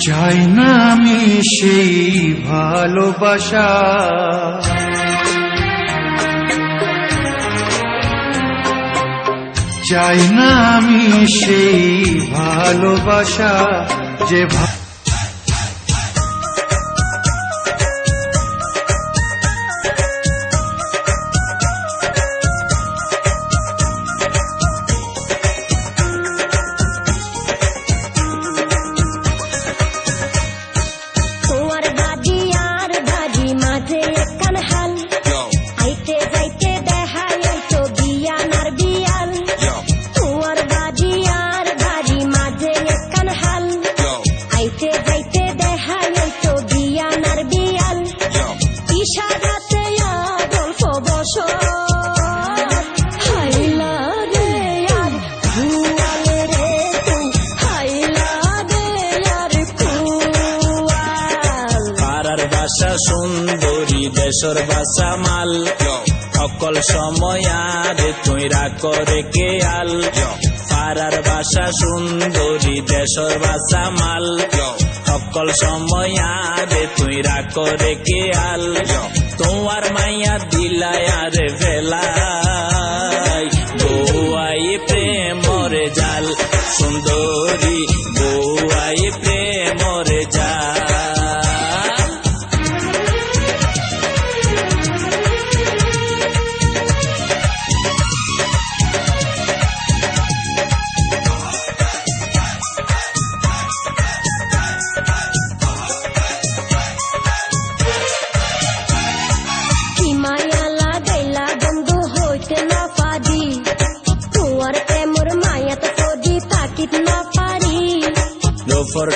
চাই না আমি সেই ভালোবাসা, চাই না আমি সেই ভালোবাসা যে সুন্দরী দেশর বাসা মাল, অকল সময় আর তুই রাখরে কেয়াল। পাড়ার বাসা সুন্দরী দেশর বাসা মাল, অকল সময় আর তুই রাখরে কেয়াল। তোমার মাইয়া দিলাই আর ভেলাই, বউয়াই প্রেমরে জাল। সুন্দরী বউয়াই প্রেমরে জাল।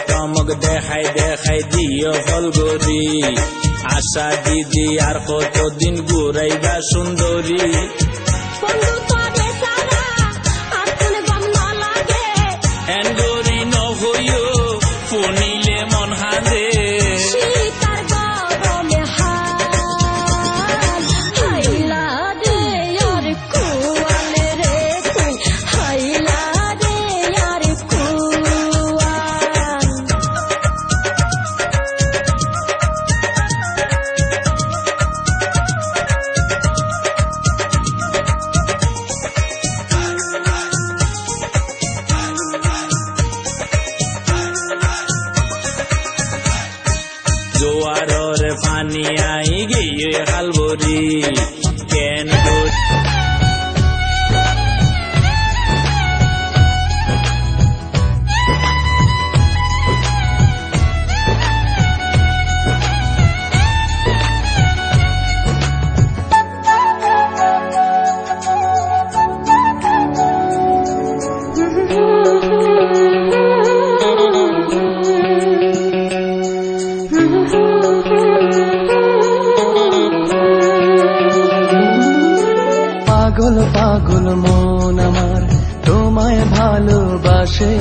টমক দেখাই দেখাই দিও ফলগরি, আশা দিদি আর কতদিন ঘুরাইবা সুন্দরী। এনগরি নহইও ফোনিলে মন হাঁদে, জোয়ারর পানি আই গিয়ে হালবরি কেন পাগল পাগল মন আমার তোমায় ভালোবাসে,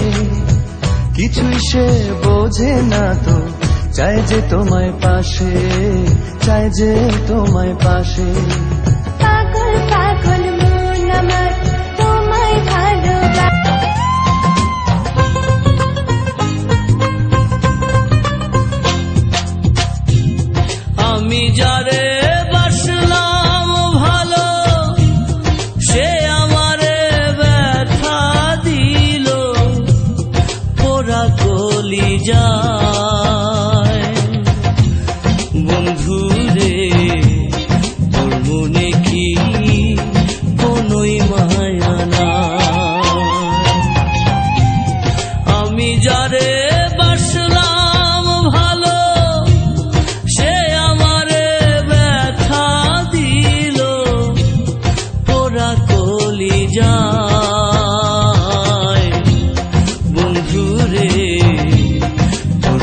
কিছুই সে বোঝে না তো, চাই যে তোমায় পাশে, চাই যে তোমায় পাশে। পাগল পাগল মন আমার তোমায় ভালোবাসে। আমি যারে যায় বন্ধু রে, তোর মনে কি কোনোই মায়া না? আমি যারে বাসলাম ভালো, সে আমারে ব্যথা দিল, পোড়া কলি যায় বন্ধু রে, তোর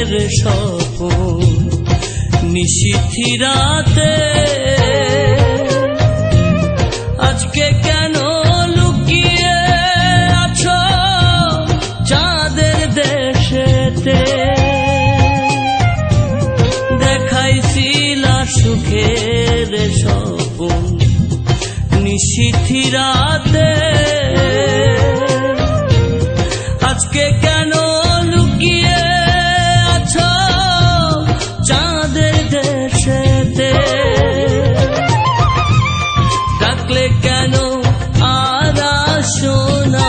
সুখের স্বপন নিশীথি রাতে আজকে কেন লুকিয়ে আছো চাঁদের দেশেতে দেখাইছিলা সুখের স্বপন নিশীথি রাতে আজকে কেন লুকিয়ে আছো চাঁদের দেশেতে ডাকলে কেন আর আসো না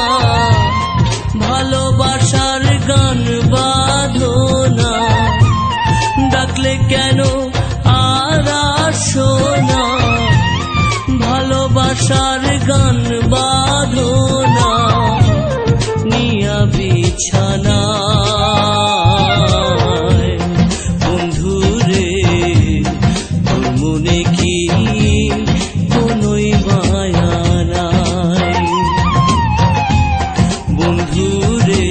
ভালোবাসার গান বাঁধো না ডাকলে কেন আর আসো না ভালোবাসার গান বাঁধো না নিয়া বিছানায় বন্ধুরে তোর মনে কি কোনোই মায়া নাই বন্ধুরে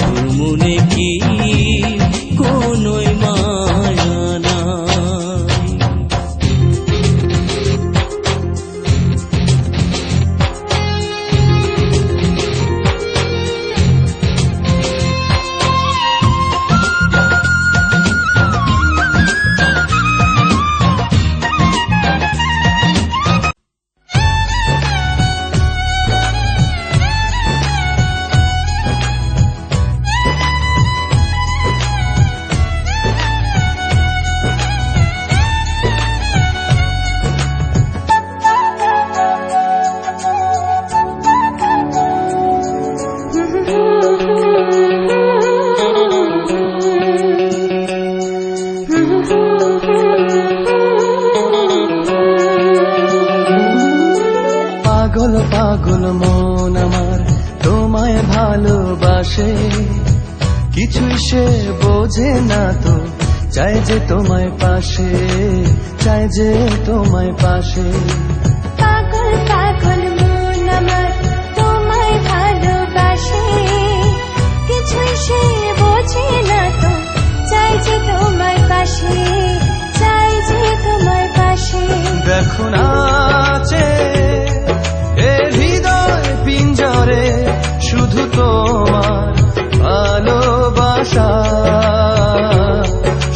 তোর মনে কি কোনোই মায়া নাই পাগল পাগল মন আমার তোমায় ভালোবাসে কিছুই সে বোঝে না তো চাই যে তোমায় পাশে চাই যে তোমায় পাশে পাগল পাগল মন আমার তোমায় ভালোবাসে কিছুই সে বোঝে না তো চাই যে তোমায় পাশে চাই যে তোমায় পাশে দেখো নাচে এ হৃদয় পিঞ্জরে শুধু তোমার ভালোবাসা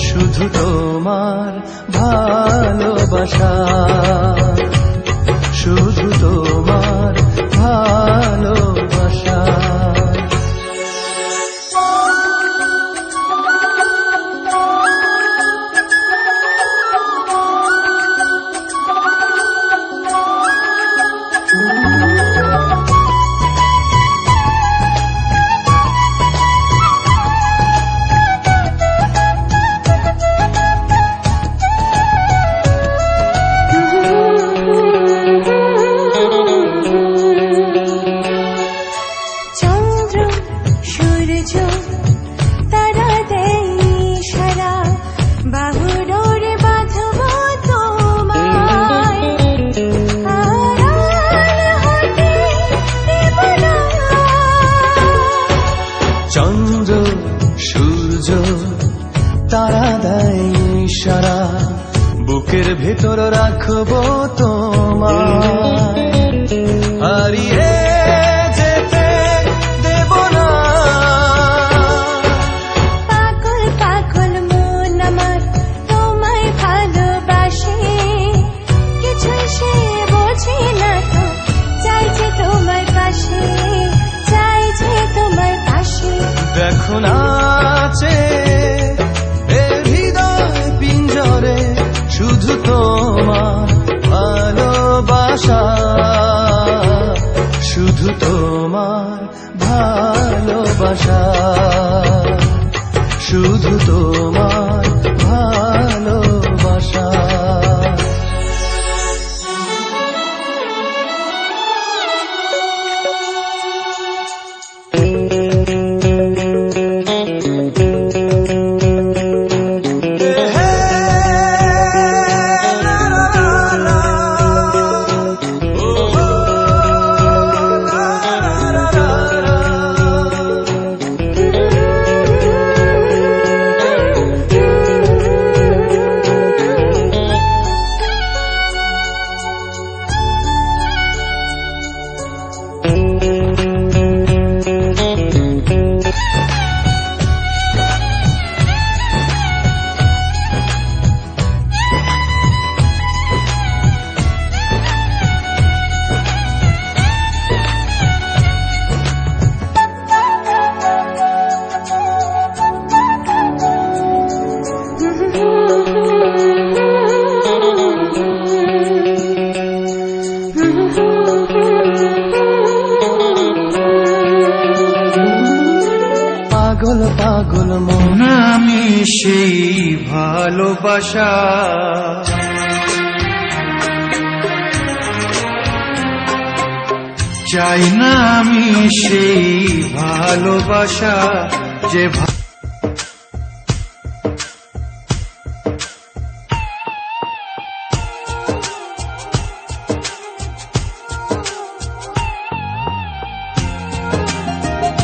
শুধু তোমার ভালোবাসা শুধু তোমার ভালোবাসা চন্দ্র সূর্য তারা দেয় সারা বাহুডোরে বাঁধব তোমায় আড়াল হতে দেব না। চন্দ্র সূর্য তারা দেয় ইশারা বুকের ভেতর রাখবো তোমায় হারিয়ে যেতে দেব না পাগল পাগল মন আমার তোমায় ভালোবাসে কিছুই সে বোঝে না তো চাই যে তোমার পাশে চাই যে তোমার পাশে দেখো নাচে এ হৃদয় পিঞ্জরে শুধু তোমার ভালোবাসা শুধু তোমার ভালোবাসা শুধু তোমার ভালোবাসা সেই ভালোবাসা। চাই না আমি সেই ভালোবাসা যে